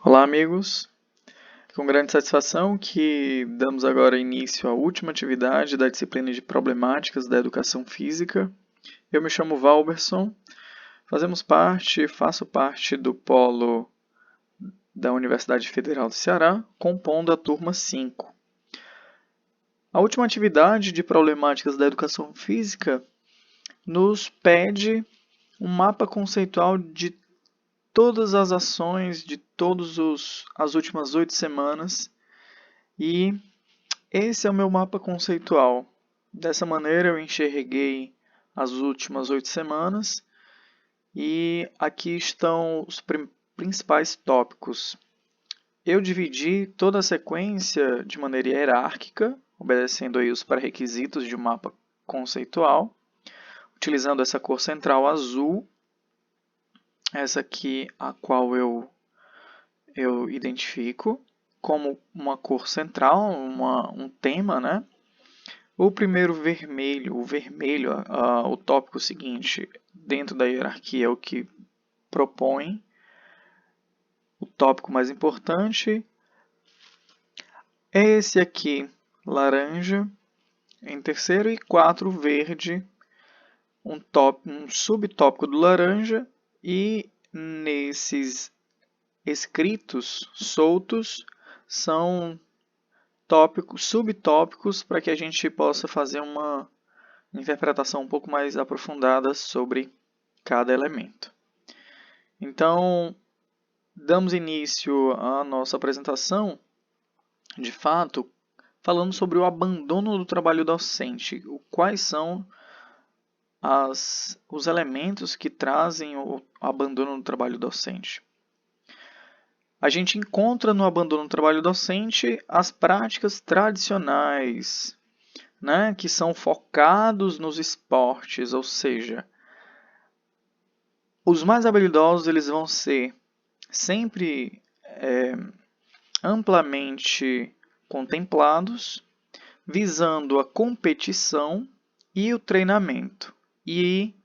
Olá, amigos! Com grande satisfação que damos agora início à última atividade da disciplina de Problemáticas da Educação Física. Eu me chamo Valberson, faço parte do polo da Universidade Federal do Ceará, compondo a turma 5. A última atividade de Problemáticas da Educação Física nos pede um mapa conceitual de todas as ações de as últimas 8 semanas e esse é o meu mapa conceitual. Dessa maneira eu enxerguei as últimas 8 semanas e aqui estão os principais tópicos. Eu dividi toda a sequência de maneira hierárquica, obedecendo aí os pré-requisitos de um mapa conceitual, utilizando essa cor central azul, essa aqui a qual eu identifico como uma cor central, um tema, né? O primeiro vermelho, o tópico seguinte, dentro da hierarquia é o que propõe o tópico mais importante. Esse aqui, laranja, em terceiro, e 4, verde, um subtópico do laranja, e nesses escritos soltos são subtópicos para que a gente possa fazer uma interpretação um pouco mais aprofundada sobre cada elemento. Então, damos início à nossa apresentação, de fato, falando sobre o abandono do trabalho docente. Quais são os elementos que trazem o abandono do trabalho docente? A gente encontra no abandono do trabalho docente as práticas tradicionais, né, que são focados nos esportes, ou seja, os mais habilidosos eles vão ser sempre amplamente contemplados, visando a competição e o treinamento. E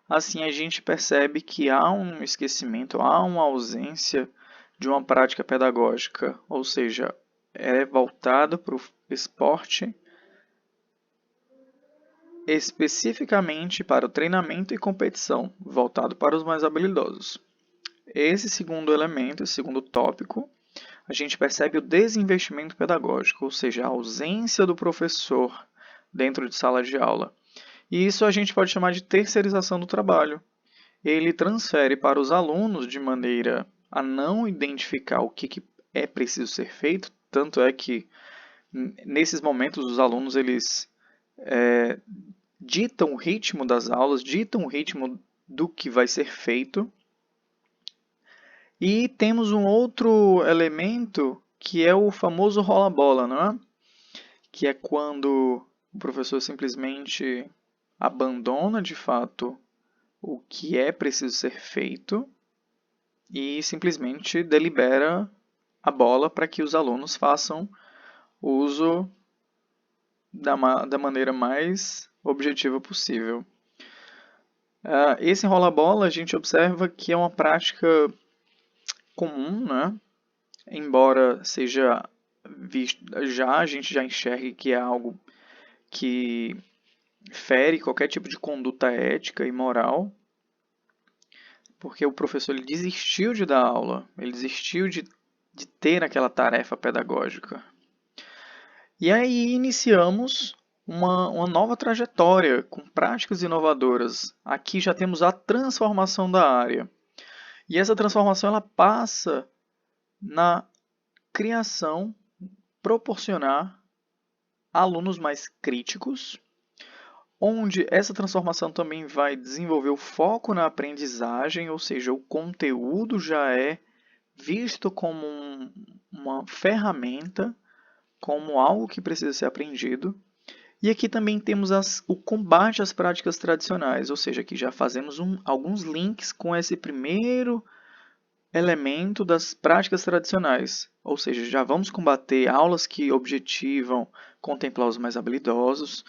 assim a gente percebe que há um esquecimento, há uma ausência de uma prática pedagógica, ou seja, é voltado para o esporte, especificamente para o treinamento e competição, voltado para os mais habilidosos. Esse segundo elemento, esse segundo tópico, a gente percebe o desinvestimento pedagógico, ou seja, a ausência do professor dentro de sala de aula. E isso a gente pode chamar de terceirização do trabalho. Ele transfere para os alunos de maneira a não identificar o que é preciso ser feito, tanto é que nesses momentos os alunos eles ditam o ritmo das aulas, ditam o ritmo do que vai ser feito. E temos um outro elemento que é o famoso rola-bola, não é? Que é quando o professor simplesmente abandona de fato o que é preciso ser feito e simplesmente delibera a bola para que os alunos façam uso da maneira mais objetiva possível. Esse rola-bola a gente observa que é uma prática comum, né? Embora seja visto, a gente já enxergue que é algo que fere qualquer tipo de conduta ética e moral, porque o professor ele desistiu de dar aula, ele desistiu de ter aquela tarefa pedagógica. E aí iniciamos uma nova trajetória com práticas inovadoras. Aqui já temos a transformação da área. E essa transformação ela passa na criação, proporcionar alunos mais críticos, onde essa transformação também vai desenvolver o foco na aprendizagem, ou seja, o conteúdo já é visto como uma ferramenta, como algo que precisa ser aprendido. E aqui também temos o combate às práticas tradicionais, ou seja, aqui já fazemos alguns links com esse primeiro elemento das práticas tradicionais, ou seja, já vamos combater aulas que objetivam contemplar os mais habilidosos,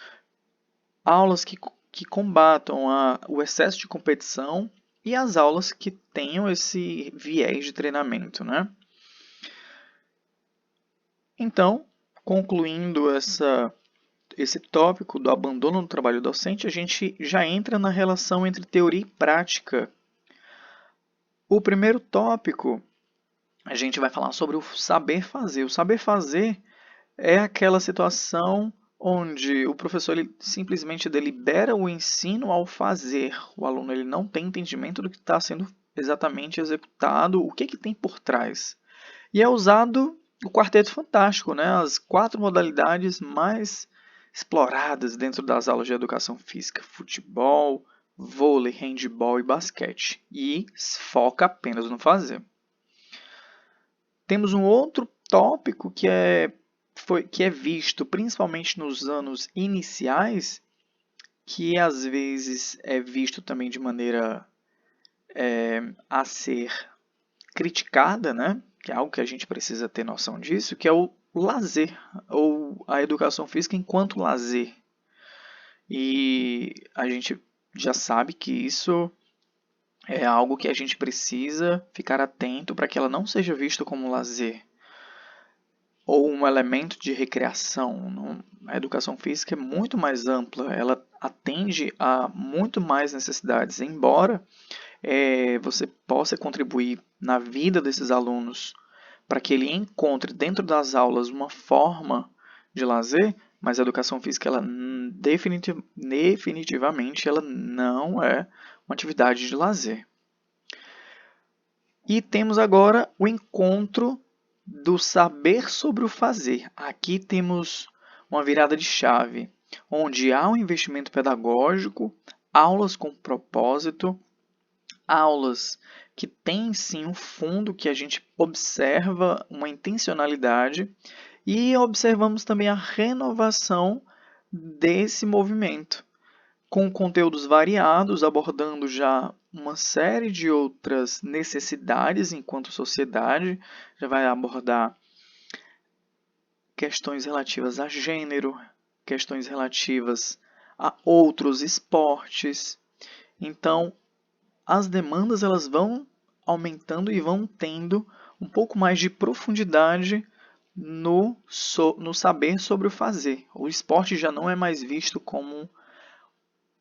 aulas que combatam o excesso de competição e as aulas que tenham esse viés de treinamento, né? Então, concluindo esse tópico do abandono do trabalho docente, a gente já entra na relação entre teoria e prática. O primeiro tópico, a gente vai falar sobre o saber fazer. O saber fazer é aquela situação onde o professor ele simplesmente delibera o ensino ao fazer. O aluno ele não tem entendimento do que está sendo exatamente executado, o que tem por trás. E é usado o Quarteto Fantástico, né? As 4 modalidades mais exploradas dentro das aulas de educação física: futebol, vôlei, handebol e basquete. E foca apenas no fazer. Temos um outro tópico que é visto principalmente nos anos iniciais, que às vezes é visto também de maneira a ser criticada, né? Que é algo que a gente precisa ter noção disso, que é o lazer, ou a educação física enquanto lazer. E a gente já sabe que isso é algo que a gente precisa ficar atento para que ela não seja vista como lazer ou um elemento de recreação. A educação física é muito mais ampla, ela atende a muito mais necessidades, embora você possa contribuir na vida desses alunos para que ele encontre dentro das aulas uma forma de lazer, mas a educação física ela definitivamente ela não é uma atividade de lazer. E temos agora o encontro do saber sobre o fazer. Aqui temos uma virada de chave, onde há um investimento pedagógico, aulas com propósito, aulas que têm sim um fundo que a gente observa uma intencionalidade e observamos também a renovação desse movimento, com conteúdos variados, abordando já uma série de outras necessidades enquanto sociedade, já vai abordar questões relativas a gênero, questões relativas a outros esportes. Então, as demandas elas vão aumentando e vão tendo um pouco mais de profundidade no saber sobre o fazer. O esporte já não é mais visto como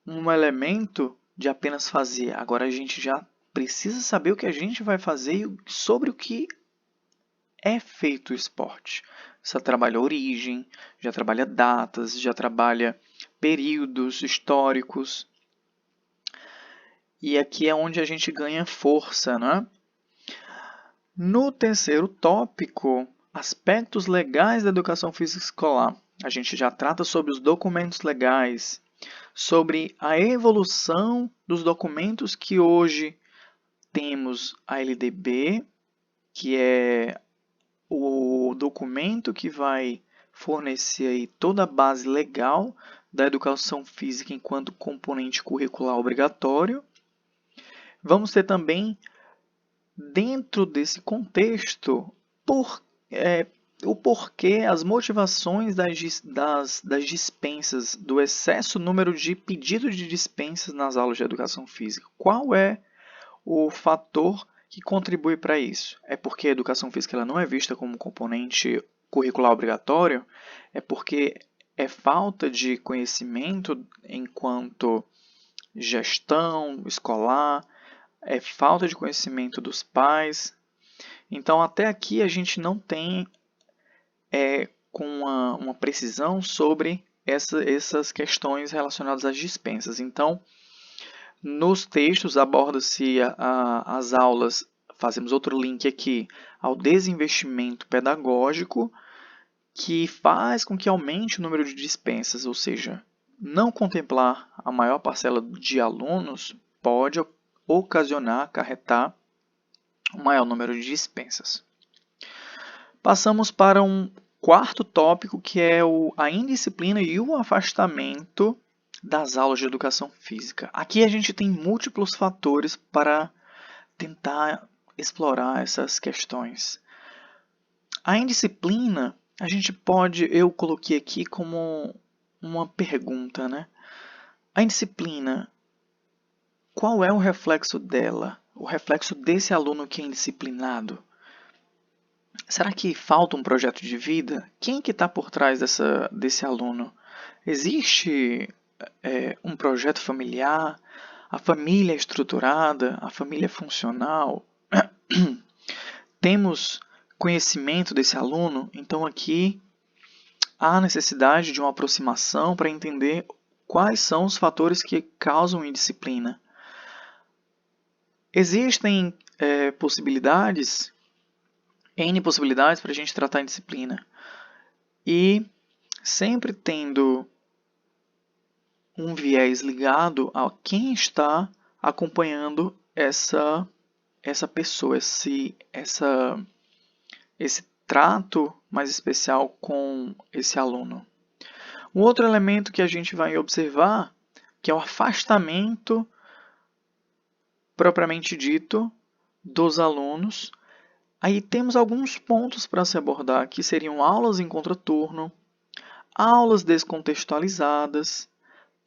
um elemento de apenas fazer. Agora a gente já precisa saber o que a gente vai fazer e sobre o que é feito o esporte. Já trabalha origem, já trabalha datas, já trabalha períodos históricos. E aqui é onde a gente ganha força, né? No terceiro tópico, aspectos legais da educação física escolar. A gente já trata sobre os documentos legais, sobre a evolução dos documentos que hoje temos a LDB, que é o documento que vai fornecer aí toda a base legal da educação física enquanto componente curricular obrigatório. Vamos ter também, dentro desse contexto, o porquê, as motivações das dispensas, do excesso número de pedidos de dispensas nas aulas de educação física. Qual é o fator que contribui para isso? É porque a educação física ela não é vista como componente curricular obrigatório? É porque é falta de conhecimento enquanto gestão escolar? É falta de conhecimento dos pais? Então, até aqui a gente não tem com uma precisão sobre essas questões relacionadas às dispensas. Então, nos textos aborda-se as aulas, fazemos outro link aqui, ao desinvestimento pedagógico, que faz com que aumente o número de dispensas, ou seja, não contemplar a maior parcela de alunos pode ocasionar, acarretar um maior número de dispensas. Passamos para um quarto tópico, que é a indisciplina e o afastamento das aulas de educação física. Aqui a gente tem múltiplos fatores para tentar explorar essas questões. A indisciplina, eu coloquei aqui como uma pergunta, né? A indisciplina, qual é o reflexo dela? O reflexo desse aluno que é indisciplinado? Será que falta um projeto de vida? Quem que está por trás desse aluno? Existe um projeto familiar? A família é estruturada? A família é funcional? Temos conhecimento desse aluno? Então aqui há necessidade de uma aproximação para entender quais são os fatores que causam indisciplina. Existem possibilidades, N possibilidades para a gente tratar a indisciplina. E sempre tendo um viés ligado a quem está acompanhando essa pessoa, esse trato mais especial com esse aluno. Um outro elemento que a gente vai observar, que é o afastamento propriamente dito dos alunos. Aí temos alguns pontos para se abordar, que seriam aulas em contraturno, aulas descontextualizadas,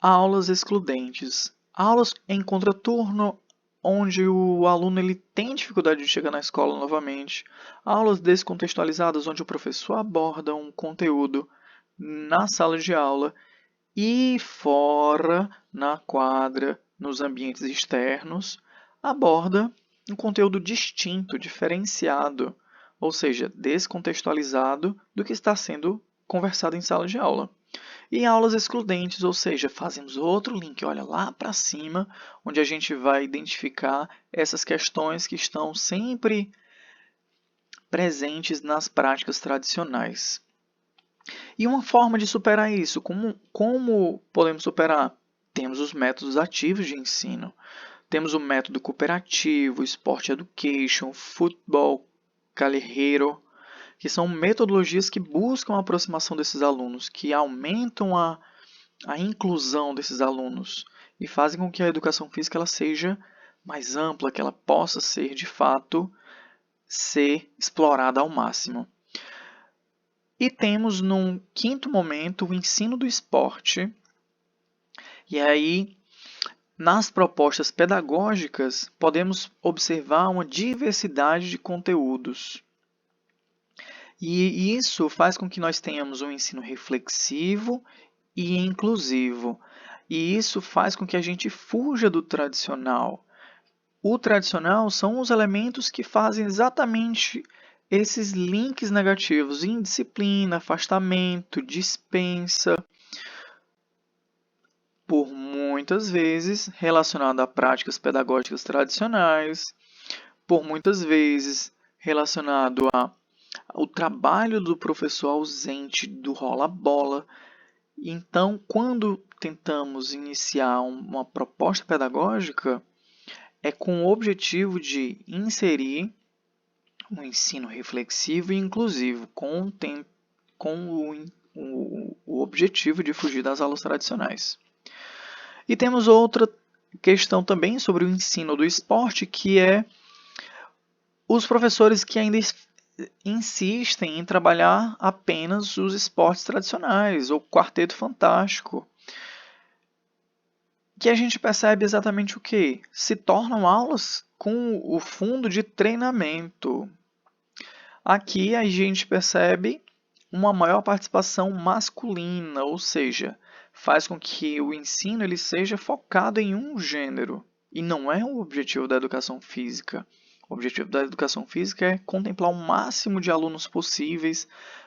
aulas excludentes. Aulas em contraturno, onde o aluno ele tem dificuldade de chegar na escola novamente. Aulas descontextualizadas, onde o professor aborda um conteúdo na sala de aula e fora, na quadra, nos ambientes externos, aborda um conteúdo distinto, diferenciado, ou seja, descontextualizado do que está sendo conversado em sala de aula. E aulas excludentes, ou seja, fazemos outro link, olha lá para cima, onde a gente vai identificar essas questões que estão sempre presentes nas práticas tradicionais. E uma forma de superar isso, como podemos superar? Temos os métodos ativos de ensino. Temos o método cooperativo, Sport Education, Futebol Callejeiro, que são metodologias que buscam a aproximação desses alunos, que aumentam a inclusão desses alunos e fazem com que a educação física ela seja mais ampla, que ela possa ser, de fato, ser explorada ao máximo. E temos, num quinto momento, o ensino do esporte. E aí, nas propostas pedagógicas, podemos observar uma diversidade de conteúdos. E isso faz com que nós tenhamos um ensino reflexivo e inclusivo. E isso faz com que a gente fuja do tradicional. O tradicional são os elementos que fazem exatamente esses links negativos: indisciplina, afastamento, dispensa, por muitas vezes relacionado a práticas pedagógicas tradicionais, por muitas vezes relacionado ao trabalho do professor ausente, do rola-bola. Então, quando tentamos iniciar uma proposta pedagógica, é com o objetivo de inserir um ensino reflexivo e inclusivo, com o objetivo de fugir das aulas tradicionais. E temos outra questão também sobre o ensino do esporte, que é os professores que ainda insistem em trabalhar apenas os esportes tradicionais, ou quarteto fantástico, que a gente percebe exatamente o que? Se tornam aulas com o fundo de treinamento. Aqui a gente percebe uma maior participação masculina, ou seja, faz com que o ensino ele seja focado em um gênero, e não é o objetivo da educação física. O objetivo da educação física é contemplar o máximo de alunos possíveis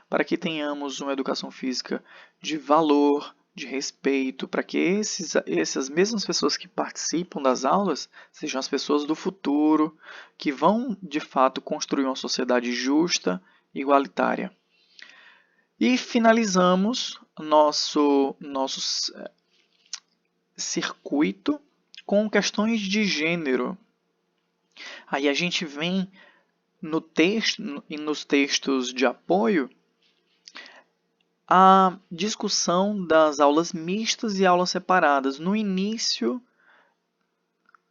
para que tenhamos uma educação física de valor, de respeito, para que essas mesmas pessoas que participam das aulas sejam as pessoas do futuro, que vão, de fato, construir uma sociedade justa e igualitária. E finalizamos nosso circuito com questões de gênero. Aí a gente vem no texto e nos textos de apoio a discussão das aulas mistas e aulas separadas. No início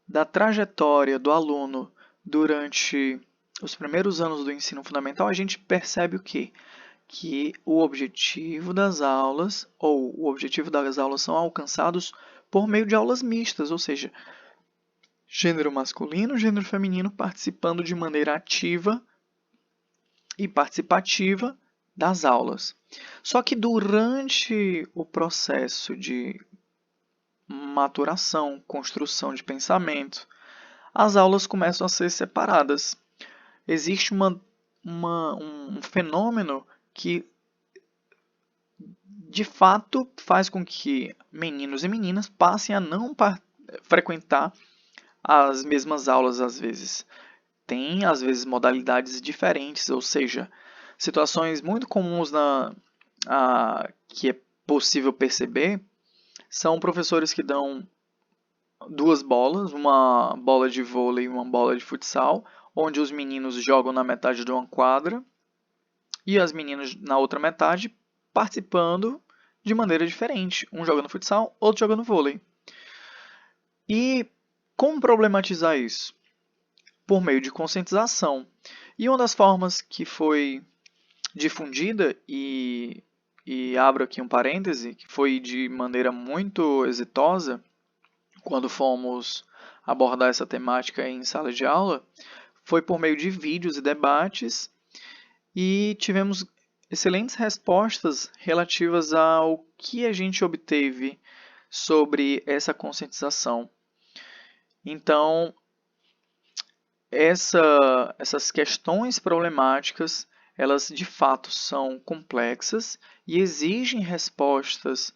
da trajetória do aluno durante os primeiros anos do ensino fundamental, a gente percebe o quê? Que o objetivo das aulas, ou o objetivo das aulas são alcançados por meio de aulas mistas, ou seja, gênero masculino e gênero feminino participando de maneira ativa e participativa das aulas. Só que durante o processo de maturação, construção de pensamento, as aulas começam a ser separadas. Existe um fenômeno que, de fato, faz com que meninos e meninas passem a não frequentar as mesmas aulas às vezes. Tem, às vezes, modalidades diferentes, ou seja, situações muito comuns que é possível perceber são professores que dão duas bolas, uma bola de vôlei e uma bola de futsal, onde os meninos jogam na metade de uma quadra e as meninas na outra metade participando de maneira diferente. Um jogando futsal, outro jogando vôlei. E como problematizar isso? Por meio de conscientização. E uma das formas que foi difundida, e abro aqui um parêntese, que foi de maneira muito exitosa, quando fomos abordar essa temática em sala de aula, foi por meio de vídeos e debates, e tivemos excelentes respostas relativas ao que a gente obteve sobre essa conscientização. Então, essas questões problemáticas, elas de fato são complexas e exigem respostas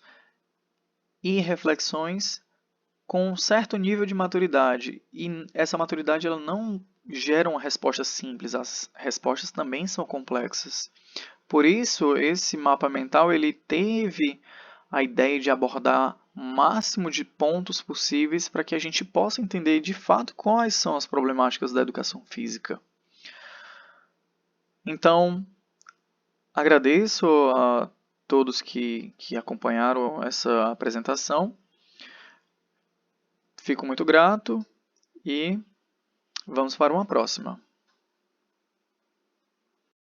e reflexões com um certo nível de maturidade. E essa maturidade ela não gera uma resposta simples, as respostas também são complexas. Por isso, esse mapa mental ele teve a ideia de abordar o máximo de pontos possíveis para que a gente possa entender de fato quais são as problemáticas da educação física. Então, agradeço a todos que acompanharam essa apresentação. Fico muito grato e vamos para uma próxima.